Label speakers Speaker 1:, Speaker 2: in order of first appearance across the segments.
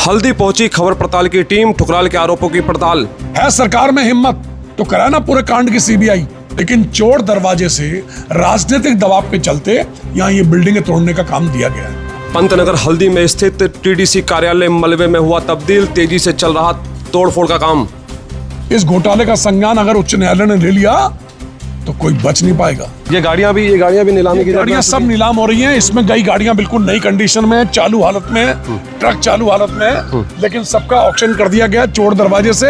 Speaker 1: हल्दी पहुंची खबर पड़ताल की टीम, ठुकराल के आरोपों की पड़ताल।
Speaker 2: है सरकार में हिम्मत तो कराया ना पूरे कांड की सीबीआई, लेकिन चोर दरवाजे से राजनीतिक दबाव के चलते यहाँ ये बिल्डिंगें तोड़ने का काम दिया गया है।
Speaker 1: पंतनगर हल्दी में स्थित टीडीसी कार्यालय मलबे में हुआ तब्दील, तेजी से चल रहा तोड़फोड़ का काम।
Speaker 2: इस घोटाले का संज्ञान अगर उच्च न्यायालय ने ले लिया तो कोई बच नहीं पाएगा।
Speaker 1: ये गाड़ियां भी नीलामी की
Speaker 2: गाड़ियां सब नीलाम हो रही हैं। इसमें कई गाड़ियां बिल्कुल नई कंडीशन में, चालू हालत में, ट्रक चालू हालत में, लेकिन सबका ऑक्शन कर दिया गया चोर दरवाजे से।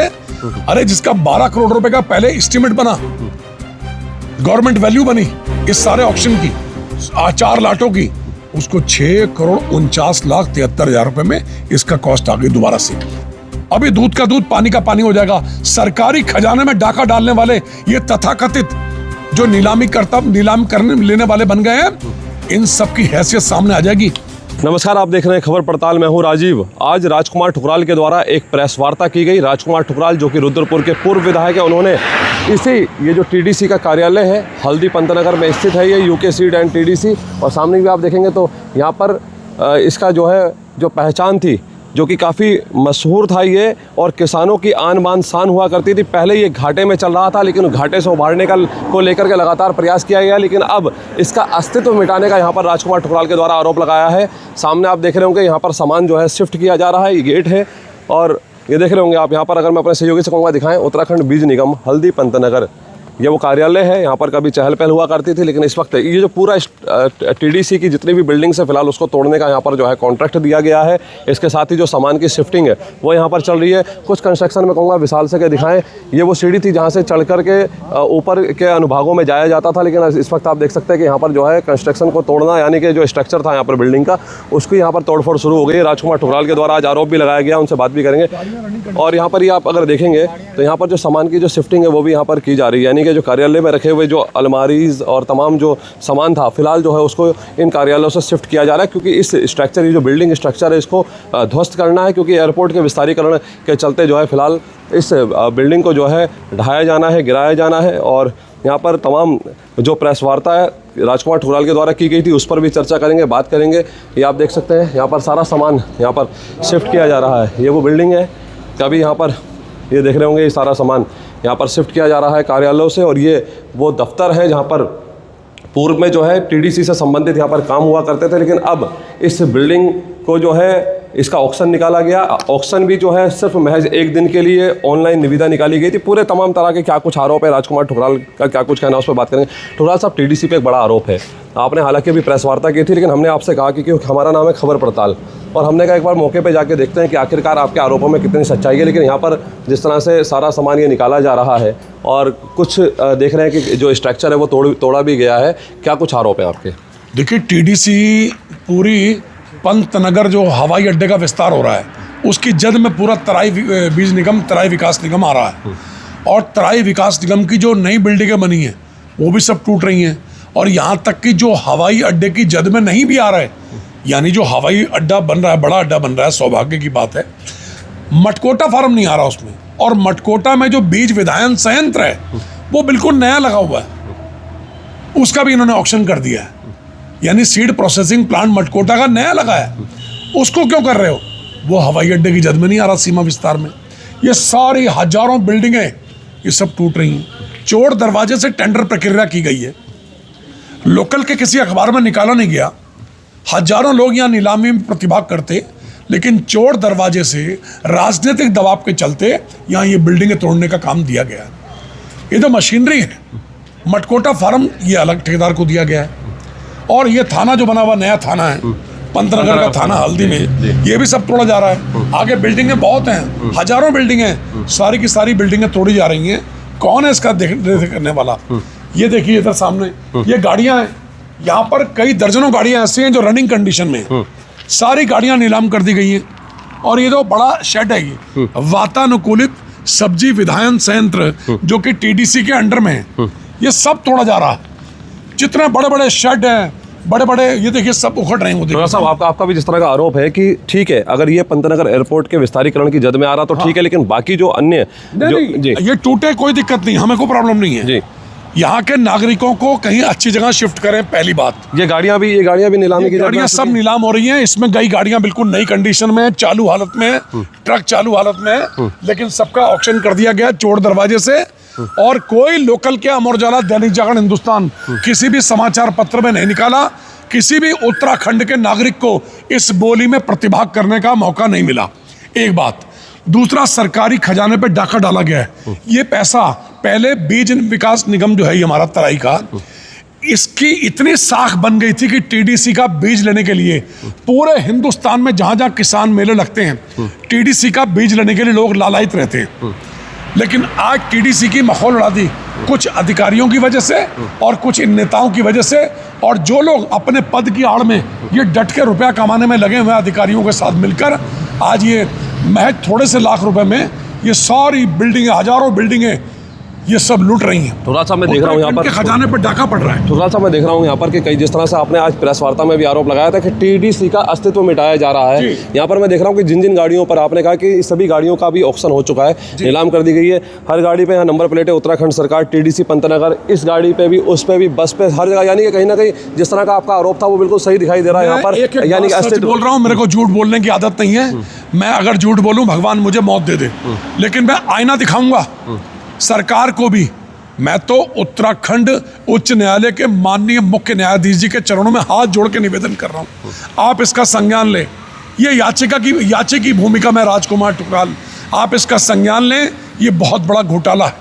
Speaker 2: अरे जिसका 12 करोड़ रुपए का पहले एस्टीमेट बना, गवर्नमेंट वैल्यू बनी इस सारे ऑक्शन की 4 लाटों की, उसको 6,49,73,000 रुपए में इसका कॉस्ट आ गई दोबारा से। अभी दूध का दूध पानी का पानी हो जाएगा। सरकारी खजाने में डाका डालने वाले ये तथाकथित जो नीलाम करने लेने वाले बन गए हैं, इन सब की हैसियत सामने आ जाएगी।
Speaker 1: नमस्कार, आप देख रहे हैं खबर पड़ताल। मैं हूं राजीव। आज राजकुमार ठुकराल के द्वारा एक प्रेस वार्ता की गई। राजकुमार ठुकराल जो कि रुद्रपुर के पूर्व विधायक है, उन्होंने ये जो टीडीसी का कार्यालय है हल्दी पंतनगर में स्थित है, ये यूके सीड एंड टीडीसी, और सामने भी आप देखेंगे तो यहाँ पर इसका जो पहचान थी, जो कि काफ़ी मशहूर था ये, और किसानों की आन बान शान हुआ करती थी। पहले ये घाटे में चल रहा था, लेकिन घाटे से उभारने को लेकर के लगातार प्रयास किया गया, लेकिन अब इसका अस्तित्व मिटाने का यहाँ पर राजकुमार ठुकराल के द्वारा आरोप लगाया है। सामने आप देख रहे होंगे यहाँ पर सामान जो है शिफ्ट किया जा रहा है, ये गेट है, और ये देख रहे होंगे आप यहाँ पर, अगर मैं अपने सहयोगी से कहूँगा दिखाएँ, उत्तराखंड बीज निगम हल्दी पंतनगर ये वो कार्यालय है। यहाँ पर कभी चहल पहल हुआ करती थी, लेकिन इस वक्त ये जो पूरा टीडीसी की जितनी भी बिल्डिंग्स है फिलहाल उसको तोड़ने का यहाँ पर जो है कॉन्ट्रैक्ट दिया गया है। इसके साथ ही जो सामान की शिफ्टिंग है वो यहाँ पर चल रही है। कुछ कंस्ट्रक्शन में कहूँगा विशाल से के दिखाएं, ये वो सीढ़ी थी जहाँ से चढ़ कर के ऊपर के अनुभागों में जाया जाता था, लेकिन इस वक्त आप देख सकते हैं कि यहाँ पर जो है कंस्ट्रक्शन को तोड़ना, यानी कि जो स्ट्रक्चर था यहाँ पर बिल्डिंग का, उसकी यहाँ पर तोड़फोड़ शुरू हो गई। राजकुमार ठुकराल के द्वारा आज आरोप भी लगाया गया, उनसे बात भी करेंगे। और यहाँ पर ही आप अगर देखेंगे तो यहाँ पर जो सामान की जो शिफ्टिंग है वो भी यहाँ पर की जा रही है, यानी कि जो कार्यालय में रखे हुए जो अलमारीज और तमाम जो सामान था फिलहाल जो है उसको इन कार्यालयों से शिफ्ट किया जा रहा है, क्योंकि इस स्ट्रक्चर, ये जो बिल्डिंग स्ट्रक्चर है, इसको ध्वस्त करना है, क्योंकि एयरपोर्ट के विस्तारीकरण के चलते जो है फिलहाल इस बिल्डिंग को जो है ढहाया जाना है, गिराया जाना है। और यहाँ पर तमाम जो प्रेस वार्ता है राजकुमार ठुकराल के द्वारा की गई थी उस पर भी चर्चा करेंगे, बात करेंगे। ये आप देख सकते हैं यहाँ पर सारा सामान यहाँ पर शिफ्ट किया जा रहा है। ये वो बिल्डिंग है, कभी यहाँ पर ये देख रहे होंगे, ये सारा सामान यहाँ पर शिफ्ट किया जा रहा है कार्यालयों से, और ये वो दफ्तर है जहाँ पर पूर्व में जो है टीडीसी से संबंधित यहाँ पर काम हुआ करते थे, लेकिन अब इस बिल्डिंग को जो है इसका ऑक्शन निकाला गया। ऑक्शन भी जो है सिर्फ महज एक दिन के लिए ऑनलाइन निविदा निकाली गई थी। पूरे तमाम तरह के क्या कुछ आरोप है, राजकुमार ठुकराल का क्या कुछ कहना है उस पर बात करेंगे। ठुकराल साहब, टीडीसी पे एक बड़ा आरोप है, आपने हालांकि अभी प्रेस वार्ता की थी, लेकिन हमने आपसे कहा कि हमारा नाम है खबर पड़ताल, और हमने कहा एक बार मौके पे जाके देखते हैं कि आखिरकार आपके आरोपों में कितनी सच्चाई है। लेकिन यहाँ पर जिस तरह से सारा सामान ये निकाला जा रहा है और कुछ देख रहे हैं कि जो स्ट्रक्चर है वो तोड़ा भी गया है, क्या कुछ आरोप है आपके?
Speaker 2: देखिए, टीडीसी पूरी पंतनगर जो हवाई अड्डे का विस्तार हो रहा है उसकी जद में पूरा तराई विकास निगम आ रहा है, और तराई विकास निगम की जो नई बिल्डिंगें बनी हैं वो भी सब टूट रही हैं, और यहाँ तक कि जो हवाई अड्डे की जद में नहीं भी आ रहा है, यानी जो हवाई अड्डा बन रहा है, बड़ा अड्डा बन रहा है, सौभाग्य की बात है, मटकोटा फार्म नहीं आ रहा उसमें, और मटकोटा में जो बीज विधायन संयंत्र है वो बिल्कुल नया लगा हुआ है, उसका भी इन्होंने ऑक्शन कर दिया है। यानी सीड प्रोसेसिंग प्लांट मटकोटा का नया लगा है, उसको क्यों कर रहे हो? वो हवाई अड्डे की जद में नहीं आ रहा, सीमा विस्तार में। ये सारी हजारों बिल्डिंगें ये सब टूट रही हैं। चोर दरवाजे से टेंडर प्रक्रिया की गई है, लोकल के किसी अखबार में निकाला नहीं गया, हजारों लोग यहाँ नीलामी में प्रतिभाग करते, लेकिन चोर दरवाजे से राजनीतिक दबाव के चलते यहाँ ये बिल्डिंगें तोड़ने का काम दिया गया है। ये जो मशीनरी है, मटकोटा फार्म ये अलग ठेकेदार को दिया गया है, और ये थाना जो बना हुआ नया थाना है पंतनगर का थाना हल्दी में, ये भी सब तोड़ा जा रहा है। आगे बिल्डिंगें बहुत हैं, हजारों बिल्डिंगें, सारी की सारी बिल्डिंगें तोड़ी जा रही हैं। कौन है इसका देख करने वाला? ये देखिए इधर सामने ये गाड़ियां हैं, यहाँ पर कई दर्जनों गाड़ियां ऐसी हैं जो रनिंग कंडीशन में हैं। सारी गाड़ियां नीलाम कर दी गई हैं, और ये जो बड़ा शेड है ये वातानुकूलित सब्जी विधायन संयंत्र जो कि टीडीसी के अंडर में है, ये सब तोड़ा जा रहा है। जितने बड़े बड़े शेड हैं, बड़े बड़े, ये देखिए सब उखड़ रहे हैं।
Speaker 1: साहब, आपका भी जिस तरह का आरोप है कि ठीक है, अगर ये पंतनगर एयरपोर्ट के विस्तारीकरण की जद में आ रहा तो ठीक है, लेकिन बाकी जो अन्य
Speaker 2: नहीं, ये टूटे कोई दिक्कत नहीं, हमें कोई प्रॉब्लम नहीं है जी। यहाँ के नागरिकों को कहीं अच्छी जगह शिफ्ट करें, पहली बात।
Speaker 1: ये गाड़ियां भी नीलामी की
Speaker 2: गाड़ियां सब नीलाम हो रही हैं। इसमें कई गाड़ियां बिल्कुल नई कंडीशन में, चालू हालत में, ट्रक चालू हालत में, लेकिन सबका ऑक्शन कर दिया गया चोर दरवाजे से। और कोई लोकल के अमर उजाला, दैनिक जागरण, हिंदुस्तान किसी भी समाचार पत्र में नहीं निकाला। किसी भी उत्तराखंड के नागरिक को इस बोली में प्रतिभाग करने का मौका नहीं मिला, एक बात। दूसरा, सरकारी खजाने पे डाका डाला गया है। ये पैसा पहले बीज विकास निगम जो है हमारा तराई का, इसकी इतनी साख बन गई थी कि टीडीसी का बीज लेने के लिए पूरे हिंदुस्तान में जहां जहां किसान मेले लगते हैं, टीडीसी का बीज लेने के लिए लोग लालायित रहते हैं। लेकिन आज टीडीसी की मखौल उड़ा दी कुछ अधिकारियों की वजह से और कुछ इन नेताओं की वजह से। और जो लोग अपने पद की आड़ में ये डट के रुपया कमाने में लगे हुए अधिकारियों के साथ मिलकर, आज ये महज थोड़े से लाख रुपए में ये सारी बिल्डिंगें, हजारों बिल्डिंगें, ये सब लूट रही हैं।
Speaker 1: ठुकराल साहब, मैं देख रहा हूँ यहाँ पर
Speaker 2: खजाने पर डाका पड़ रहा है।
Speaker 1: ठुकराल साहब, मैं देख रहा हूँ यहाँ पर कि कई, जिस तरह से आपने आज प्रेस वार्ता में भी आरोप लगाया था कि टीडीसी का अस्तित्व मिटाया जा रहा है, यहाँ पर मैं देख रहा हूँ कि जिन जिन गाड़ियों पर आपने कहा कि इस सभी गाड़ियों का भी ऑक्शन हो चुका है, नीलाम कर दी गई है। हर गाड़ी पे यहाँ नंबर प्लेट है उत्तराखंड सरकार, टीडीसी पंतनगर, इस गाड़ी पे भी, उस पे भी, बस पे, हर जगह। यानी कि कहीं ना कहीं जिस तरह का आपका आरोप था वो बिल्कुल सही दिखाई दे रहा है यहाँ पर। यानी कि अस्तित्व
Speaker 2: बोल रहा हूँ, मेरे को झूठ बोलने की आदत नहीं है। मैं अगर झूठ बोलूँ भगवान मुझे मौत दे दे, लेकिन मैं आईना दिखाऊंगा सरकार को भी। मैं तो उत्तराखंड उच्च न्यायालय के माननीय मुख्य न्यायाधीश जी के चरणों में हाथ जोड़ के निवेदन कर रहा हूँ, आप इसका संज्ञान लें। ये याचिका की भूमिका में राजकुमार ठुकराल, आप इसका संज्ञान लें। ये बहुत बड़ा घोटाला है।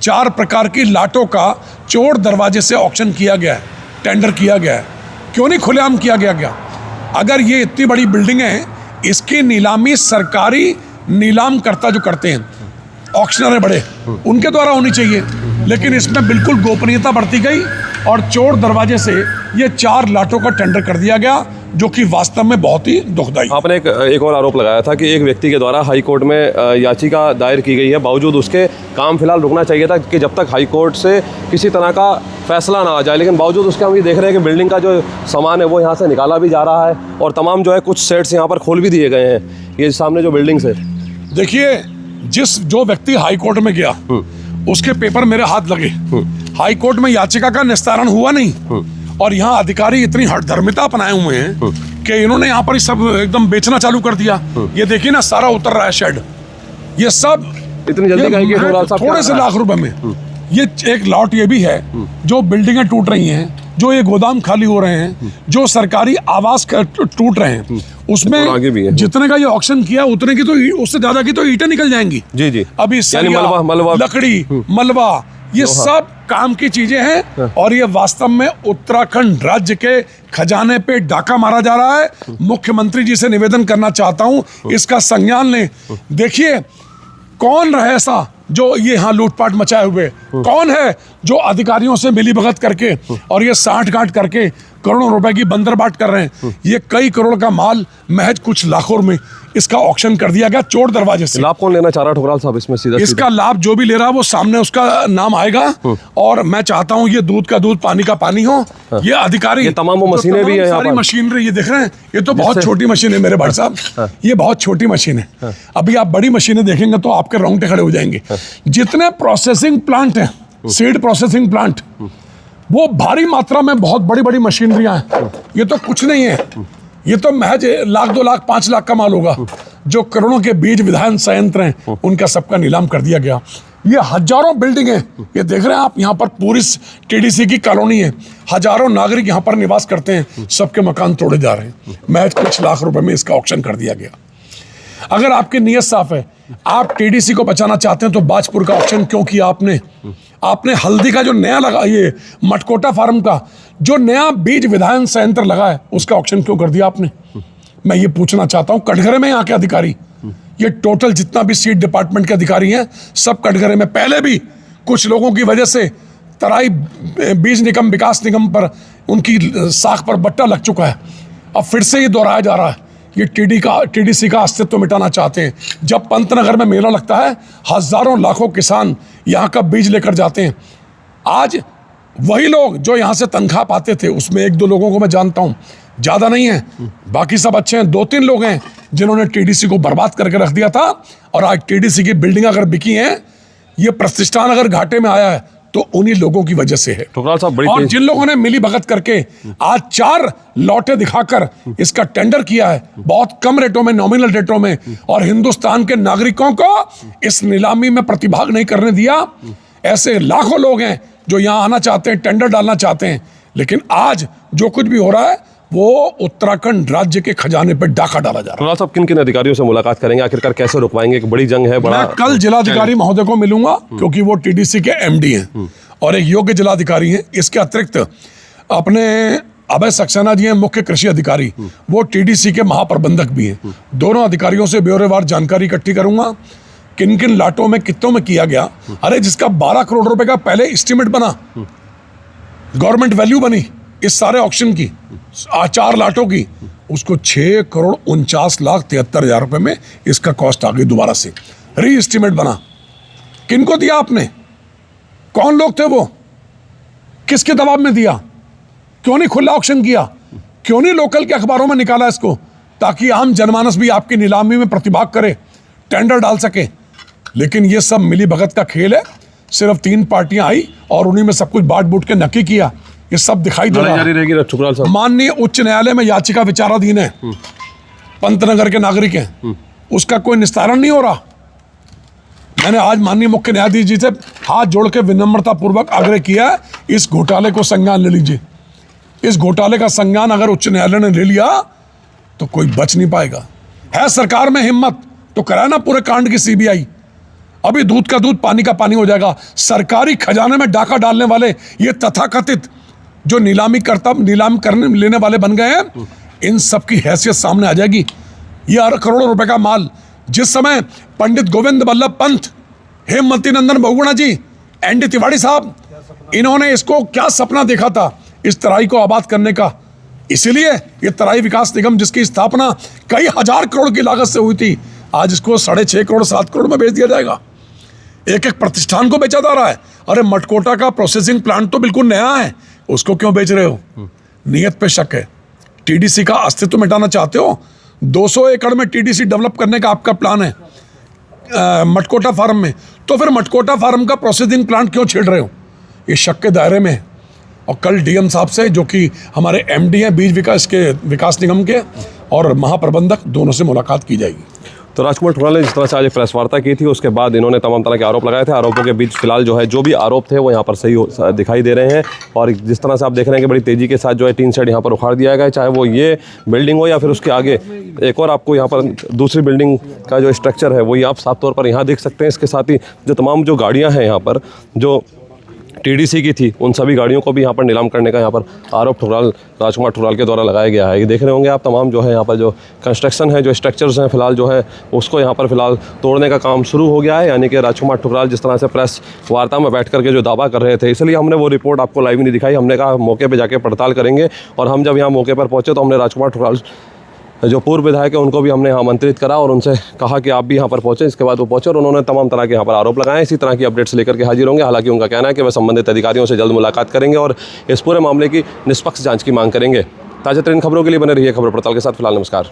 Speaker 2: 4 प्रकार की लाटों का चोर दरवाजे से ऑक्शन किया गया है, टेंडर किया गया है। क्यों नहीं खुलेआम किया गया? अगर ये इतनी बड़ी बिल्डिंग है, इसकी नीलामी सरकारी नीलामकर्ता जो करते हैं, ऑक्शनर है बड़े, उनके द्वारा होनी चाहिए। लेकिन इसमें बिल्कुल गोपनीयता बरती गई और चोर दरवाजे से ये 4 लाटों का टेंडर कर दिया गया, जो कि वास्तव में बहुत ही दुखदायी।
Speaker 1: आपने एक और आरोप लगाया था कि एक व्यक्ति के द्वारा हाई कोर्ट में याचिका दायर की गई है, बावजूद उसके काम फिलहाल रुकना चाहिए था कि जब तक हाई कोर्ट से किसी तरह का फैसला ना आ जाए। लेकिन बावजूद उसके हम ये देख रहे हैं कि बिल्डिंग का जो सामान है वो यहाँ से निकाला भी जा रहा है और तमाम जो है कुछ सेट्स यहाँ पर खोल भी दिए गए हैं। ये सामने जो बिल्डिंग्स है,
Speaker 2: देखिए, जो व्यक्ति हाई कोर्ट में गया उसके पेपर मेरे हाथ लगे। हाई कोर्ट में याचिका का निस्तारण हुआ नहीं और यहाँ अधिकारी इतनी हठधर्मिता अपनाए हुए हैं कि इन्होंने यहाँ पर सब एकदम बेचना चालू कर दिया। ये देखिए ना, सारा उतर रहा है शेड, ये सब
Speaker 1: इतनी जल्दी कहीं
Speaker 2: थोड़े से लाख रुपए में। ये एक लॉट ये भी है जो बिल्डिंगें टूट रही हैं, जो ये गोदाम खाली हो रहे हैं, जो सरकारी आवास टूट रहे हैं, उसमें जितने का ये ऑक्शन किया उतने की तो, उससे ज्यादा की तो ईंटें निकल जाएंगी।
Speaker 1: जी जी।
Speaker 2: अभी
Speaker 1: मलबा,
Speaker 2: लकड़ी, मलबा, ये सब काम की चीजें हैं। और ये वास्तव में उत्तराखंड राज्य के खजाने पे डाका मारा जा रहा है। मुख्यमंत्री जी से निवेदन करना चाहता हूं, इसका संज्ञान लें। देखिए, कौन रहे ऐसा जो ये यहाँ लूटपाट मचाए हुए? कौन है जो अधिकारियों से मिलीभगत करके और ये साठ-गांठ करके करोड़ों रुपए की बंदरबाट कर रहे हैं? ये कई करोड़ का माल महज कुछ लाखों में इसका ऑक्शन कर दिया गया चोर दरवाजे से।
Speaker 1: लाभ कौन लेना चाह रहा है ठुकराल साहब इसमें? सीधा
Speaker 2: इसका लाभ जो भी ले रहा है वो सामने उसका नाम आएगा। और मैं चाहता हूँ ये दूध का दूध पानी का पानी हो। ये अधिकारी,
Speaker 1: ये तमाम मशीनें भी है,
Speaker 2: सारी मशीनरी ये देख रहे हैं, ये तो बहुत छोटी मशीन है मेरे भाई साहब, ये बहुत छोटी मशीन है। अभी आप बड़ी मशीनें देखेंगे तो आपके रोंगटे खड़े हो जाएंगे। जितने प्रोसेसिंग प्लांट हैं, सीड प्रोसेसिंग प्लांट, वो भारी मात्रा में बहुत बड़ी बड़ी मशीनरियां हैं। ये तो कुछ नहीं है, ये तो महज 1 लाख 2 लाख 5 लाख का माल होगा। जो करोड़ों के बीज विधान संयंत्र हैं उनका सबका नीलाम कर दिया गया। ये हजारों बिल्डिंग है, ये देख रहे हैं आप, यहाँ पर पूरी टीडीसी की कॉलोनी है, हजारों नागरिक यहाँ पर निवास करते हैं, सबके मकान तोड़े जा रहे हैं। महज कुछ लाख रुपए में इसका ऑक्शन कर दिया गया। अगर आपकी नीयत साफ है, आप टीडीसी को बचाना चाहते हैं, तो बाजपुर का ऑक्शन क्यों किया आपने? हल्दी का जो नया लगा, ये मटकोटा फार्म का जो नया बीज विधान संयंत्र लगा है, उसका ऑक्शन क्यों कर दिया आपने? मैं ये पूछना चाहता हूं। कटघरे में यहाँ के अधिकारी, ये टोटल जितना भी सीड डिपार्टमेंट के अधिकारी हैं, सब कटघरे में। पहले भी कुछ लोगों की वजह से तराई बीज निगम, विकास निगम पर, उनकी साख पर बट्टा लग चुका है। अब फिर से ये दोहराया जा रहा है। ये टीडीसी का अस्तित्व मिटाना चाहते हैं। जब पंतनगर में मेला लगता है, हजारों लाखों किसान यहाँ का बीज लेकर जाते हैं। आज वही लोग जो यहाँ से तनख्वाह पाते थे, उसमें 1-2 लोगों को मैं जानता हूँ, ज़्यादा नहीं है, बाकी सब अच्छे हैं। 2-3 लोग हैं जिन्होंने टीडीसी को बर्बाद करके रख दिया था। और आज टीडीसी की बिल्डिंग अगर बिकी हैं, ये प्रतिष्ठान अगर घाटे में आया है, तो उन्हीं लोगों की वजह से है।
Speaker 1: ठुकराल साहब बड़ी
Speaker 2: और
Speaker 1: तेज-
Speaker 2: जिन लोगों ने मिली भगत करके आज 4 लॉटे दिखाकर इसका टेंडर किया है बहुत कम रेटों में, नॉमिनल रेटों में, और हिंदुस्तान के नागरिकों को इस नीलामी में प्रतिभाग नहीं करने दिया, ऐसे लाखों लोग हैं जो यहां आना चाहते हैं, टेंडर डालना चाहते हैं, लेकिन आज जो कुछ भी हो रहा है वो उत्तराखंड राज्य के खजाने पर डाका डाला जा रहा है।
Speaker 1: ठुकराल साहब किन किन अधिकारियों से मुलाकात करेंगे, आखिरकार कैसे रुकवाएंगे? एक बड़ी जंग है, बड़ा
Speaker 2: मैं कल जिलाधिकारी महोदय को मिलूंगा क्योंकि वो टीडीसी के एमडी हैं और एक योग्य जिलाधिकारी हैं। इसके अतिरिक्त अपने अभय सक्सेना जी हैं मुख्य कृषि अधिकारी, वो टीडीसी के महाप्रबंधक भी हैं। दोनों अधिकारियों से ब्यौरेवार जानकारी इकट्ठी करूंगा, किन किन लाटों में कितनों में किया गया। अरे जिसका 12 करोड़ रुपए का पहले एस्टीमेट बना, गवर्नमेंट वैल्यू बनी इस सारे ऑक्शन की 4 लाटों की, उसको 6,49,73,000 रुपए में इसका कॉस्ट आ गई। दोबारा से री एस्टीमेट बना। किनको दिया आपने? कौन लोग थे वो? किसके दबाव में दिया? क्यों नहीं खुला ऑक्शन किया? क्यों नहीं लोकल के अखबारों में निकाला इसको, ताकि आम जनमानस भी आपकी नीलामी में प्रतिभाग करे, टेंडर डाल सके? लेकिन ये सब मिली भगत का खेल है। सिर्फ 3 पार्टियां आई और उन्हीं में सब कुछ बांट बूट के नक्की किया। ये सब दिखाई दे रहा
Speaker 1: जारी
Speaker 2: है।
Speaker 1: रहेगी ठुकराल साहब।
Speaker 2: माननीय उच्च न्यायालय में याचिका विचाराधीन है, पंतनगर के नागरिक हैं, उसका कोई निस्तारण नहीं हो रहा। मैंने आज माननीय मुख्य न्यायाधीश जी से हाथ जोड़ के विनम्रता पूर्वक आग्रह किया है, इस घोटाले को संज्ञान ले लीजिए। इस घोटाले का संज्ञान अगर उच्च न्यायालय ने ले लिया तो कोई बच नहीं पाएगा। है सरकार में हिम्मत तो कराए ना पूरे कांड की सीबीआई। अभी दूध का दूध पानी का पानी हो जाएगा। सरकारी खजाने में डाका डालने वाले ये तथाकथित जो नीलाम करने लेने वाले बन गए हैं, इन सब की हैसियत सामने आ जाएगी। ये करोड़ों रुपए का माल जिस समय पंडित गोविंद बल्लभ पंत, हेमवती नंदन बहुगुणा जी, एनडी तिवारी साहब, इन्होंने इसको क्या सपना देखा था इस तराई को आबाद करने का। इसीलिए ये तराई विकास निगम जिसकी स्थापना कई हजार करोड़ की लागत से हुई थी, आज इसको 6.5 करोड़ 7 करोड़ में बेच दिया जाएगा। एक एक प्रतिष्ठान को बेचा जा रहा है। अरे मटकोटा का प्रोसेसिंग प्लांट तो बिल्कुल नया है, उसको क्यों बेच रहे हो? नियत पे शक है। टीडीसी का अस्तित्व मिटाना चाहते हो? 200 एकड़ में टीडीसी डेवलप करने का आपका प्लान है मटकोटा फार्म में, तो फिर मटकोटा फार्म का प्रोसेसिंग प्लांट क्यों छेड़ रहे हो? ये शक के दायरे में है। और कल डीएम साहब से, जो कि हमारे एमडी हैं बीज विकास निगम के और महाप्रबंधक, दोनों से मुलाकात की जाएगी।
Speaker 1: तो राजकुमार ठुकराल ने जिस तरह से आज एक प्रेस वार्ता की थी, उसके बाद इन्होंने तमाम तरह के आरोप लगाए थे। आरोपों के बीच फिलहाल जो है जो भी आरोप थे वो यहाँ पर सही दिखाई दे रहे हैं। और जिस तरह से आप देख रहे हैं कि बड़ी तेज़ी के साथ जो है टीन शेड यहाँ पर उखाड़ दिया गया है, चाहे वो ये बिल्डिंग हो या फिर उसके आगे एक और आपको यहाँ पर दूसरी बिल्डिंग का जो स्ट्रक्चर है वही आप साफ तौर पर यहाँ देख सकते हैं। इसके साथ ही जो तमाम जो गाड़ियाँ हैं यहाँ पर जो टीडीसी की थी, उन सभी गाड़ियों को भी यहाँ पर नीलाम करने का यहाँ पर आरोप राजकुमार ठुकराल के द्वारा लगाया गया है। ये देख रहे होंगे आप तमाम जो है यहाँ पर जो कंस्ट्रक्शन है, जो स्ट्रक्चर्स हैं, फिलहाल जो है उसको यहाँ पर फिलहाल तोड़ने का काम शुरू हो गया है। यानी कि राजकुमार ठुकराल जिस तरह से प्रेस वार्ता में बैठ करके जो दावा कर रहे थे, इसलिए हमने वो रिपोर्ट आपको लाइव नहीं दिखाई। हमने कहा मौके पर जाके पड़ताल करेंगे। और हम जब यहाँ मौके पर पहुँचे तो हमने राजकुमार ठुकराल जो पूर्व विधायक है उनको भी हमने यहाँ आमंत्रित करा और उनसे कहा कि आप भी यहाँ पर पहुँचे। इसके बाद वो पहुँचे और उन्होंने तमाम तरह के यहाँ पर आरोप लगाए। इसी तरह की अपडेट्स लेकर के हाजिर होंगे। हालांकि उनका कहना है कि वह संबंधित अधिकारियों से जल्द मुलाकात करेंगे और इस पूरे मामले की निष्पक्ष जाँच की मांग करेंगे। ताज़ा तरीन खबरों के लिए बने रहिए खबर पड़ताल के साथ। फिलहाल नमस्कार।